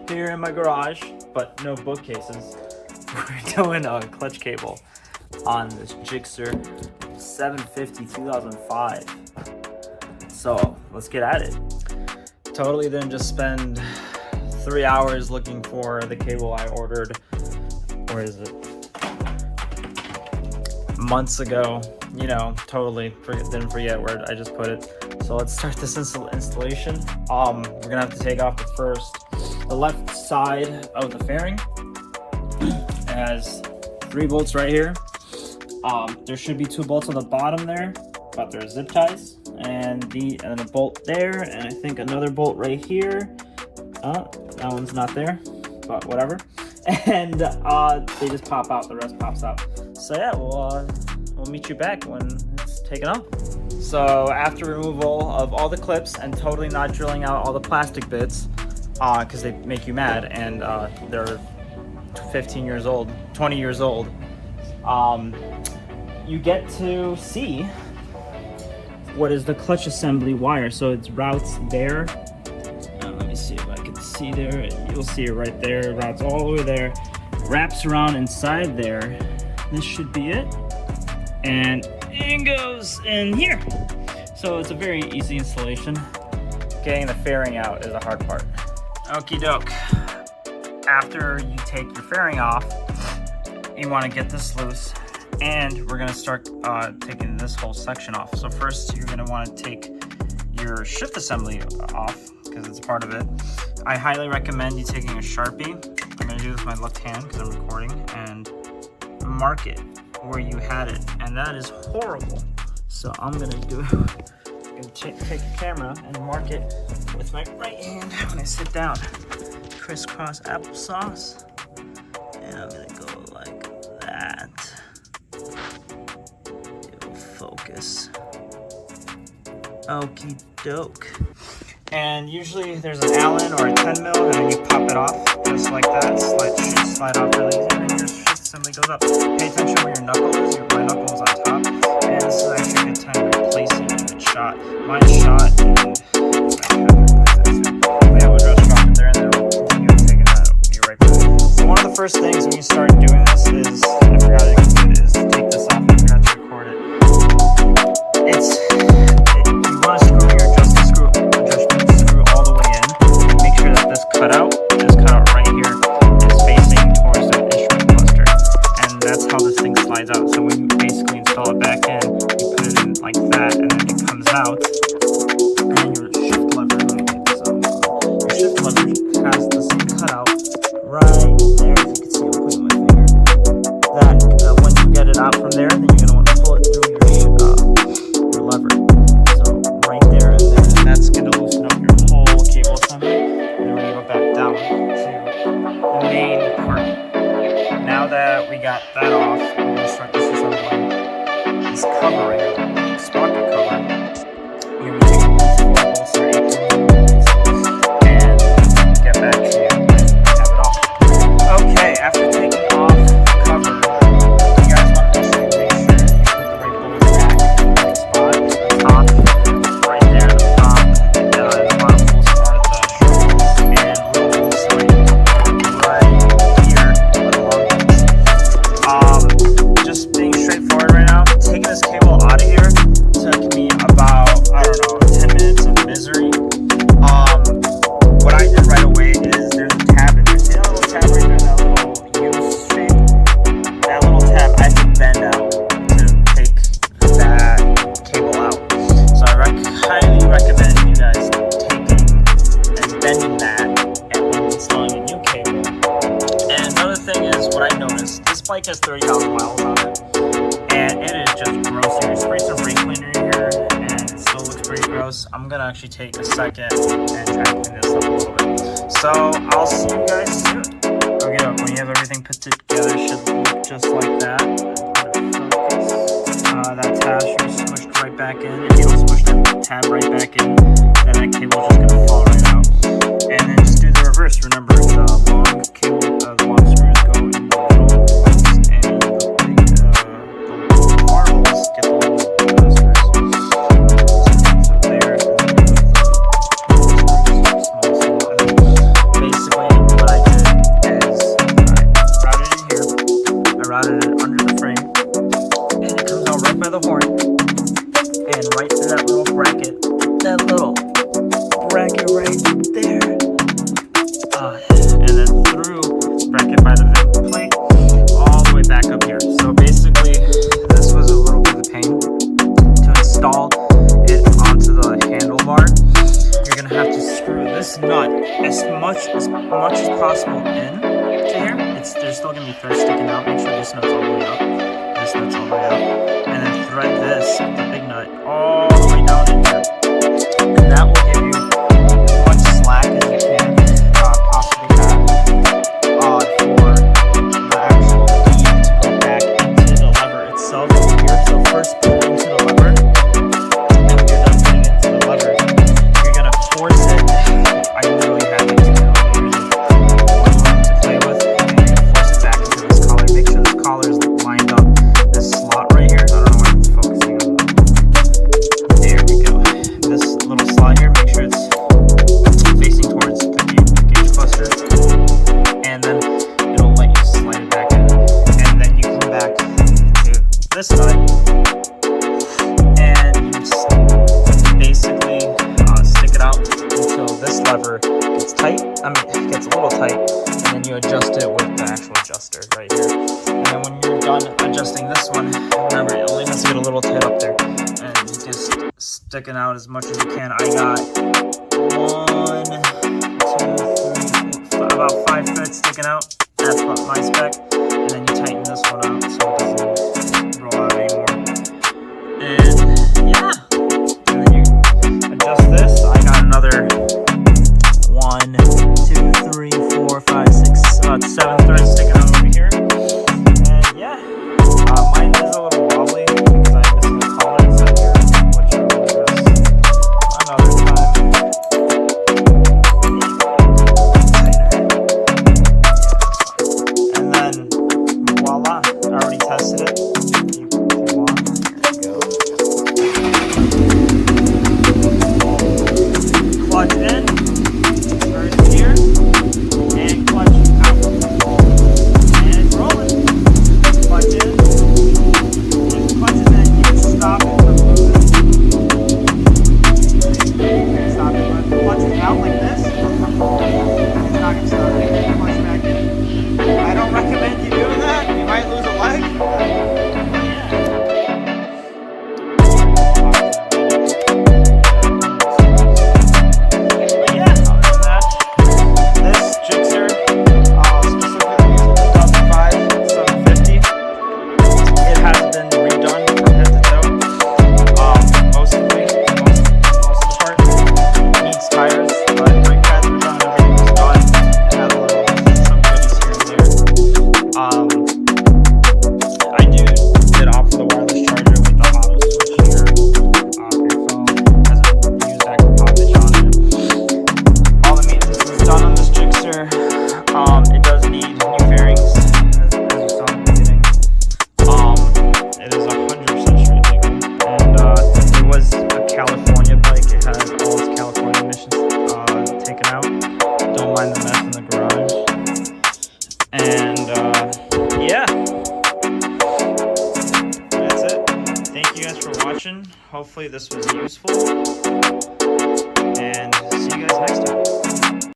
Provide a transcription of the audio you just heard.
here in my garage, but no bookcases. We're doing a clutch cable on this GSXR 750 2005. So let's get at it. Totally didn't just spend 3 hours looking for the cable I ordered, where is it, months ago. You know, totally didn't forget where I just put it. So let's start this installation. We're gonna have to take off the left side of the fairing. It has 3 bolts right here. There should be 2 bolts on the bottom there, but they're zip ties, and then a bolt there, and I think another bolt right here. That one's not there, but whatever. And they just pop out. The rest pops out. So yeah, we'll meet you back when it's taken off. So after removal of all the clips and totally not drilling out all the plastic bits, because they make you mad, and they're 15 years old, 20 years old, you get to see what is the clutch assembly wire. So it's routes there. Let me see if I can see there. You'll see it right there. It routes all the way there, wraps around inside there. This should be it, and it goes in here. So it's a very easy installation. Getting the fairing out is the hard part. Okie doke. After you take your fairing off, you want to get this loose, and we're going to start taking this whole section off. So first you're going to want to take your shift assembly off, because it's part of it. I highly recommend you taking a Sharpie. I'm going to do this with my left hand because I'm recording, and mark it where you had it, and that is horrible. So I'm going to take a camera and mark it with my right hand when I sit down. Crisscross applesauce, and I'm gonna go like that. It will focus. Okie doke. And usually there's an Allen or a 10 mil, and then you pop it off just like that. Slide off really easy, and then your shift assembly goes up. Pay attention where your knuckle is. My knuckle is on top, and this is actually a good time to replace it if it's shot. Mine's shot, and yeah, we'll just drop it there, and then we'll continue taking that. We'll be right back. So one of the first things when you start doing this is, I forgot to include it, is to take this off. I forgot to record it. You want to screw your adjustment screw all the way in. Make sure that this cutout right here is facing towards the instrument cluster, and that's how this thing slides out. So when you basically install it back in, you put it in like that, and then it comes out. And your shift lever, let me get this out. Your shift lever has this cutout right there. As you can see, I'm putting my finger. That when you get it out from there, then you're gonna want to pull it through your lever. So right there and there, and that's gonna loosen up your whole cable assembly. And then we're gonna go back down to the main part. Now that we got that off, we're gonna start this assembling this cover right here, sprocket cover. We're gonna be taking these 4 bolts or 8 and get back to you and have it off. Okay, after taking off the cover, you guys want to make sure you put the right bolt back in the right spot. The top, right there, the top, and the bottom bolts are the short bolts, and little bolts right here are the long bolts. Just being straightforward right now, taking this cable out of here took me about, I don't know, 10 minutes of misery. What I did right away is there's a tab in there. See that little tab right there, that little U shape? That little tab I had to bend out to take that cable out. So I highly recommend you guys taking and bending that and then installing a new cable. And another thing is, what I noticed, this bike has 30,000 miles on it, and it is just gross. You spray some brake cleaner in here, and it still looks pretty gross. I'm gonna actually take a second and try to clean this up a little bit. So I'll see you guys soon. Okay, when you have everything put together, it should look just like that. That tab should be smushed right back in. If you don't smush that tab right back in, then that cable is just gonna fall right out. And then just do the reverse. Remember, the long cable, the long screws go in the middle, and the marbles get the little screws. So there, and then basically much as possible in to here. There's still gonna be threads sticking out. Make sure this nut's all the way up. This nut's all the way up, and then thread this, the big nut, all the way down in here, and that will give you as much slack as you can possibly have for the actual bead to go back into the lever itself over here. So first pull into the lever, and when you're done putting into the lever, you're gonna force it. I literally have like 2 millimeters of to play with, and you're gonna force it back into this collar. Make sure this collar is lined up. This slot right here, I don't know why it's focusing on. There we go. This little slot here, make sure it's facing towards the gauge cluster, and then it'll let you slide it back in, and then you come back to this side, and you basically stick it out until this lever gets tight. I mean, it gets a little tight, and then you adjust it with the actual adjuster right here. And then when you're done adjusting this one, remember it only has to get a little tight up there, and you just stick it out as much as you can. I got 1, 2, 3, 4, about 5 threads sticking out. That's about my spec. And then you tighten this one out so it doesn't roll out anymore. And yeah, and then you adjust this. I got another 1, 2, 3, 4, 5, 6, about 7 threads sticking out over here. And yeah, mine is a little wobbly because I'm missing the tolerance up here, which I will address another time. And then voila, I already tested it. Clutch in, first gear, and clutch out. And it's rolling. Clutch in. When the clutch is in, you can stop it from moving. Stop it. When the clutch is out like this, it's not going to start. Clutch back in. I don't recommend you doing that. You might lose a leg. It does need new bearings, as you saw in the beginning. It is 100% straight legal, and it was a California bike. It had all its California emissions taken out. Don't mind the mess in the garage. And yeah, that's it. Thank you guys for watching. Hopefully this was useful, and see you guys next time.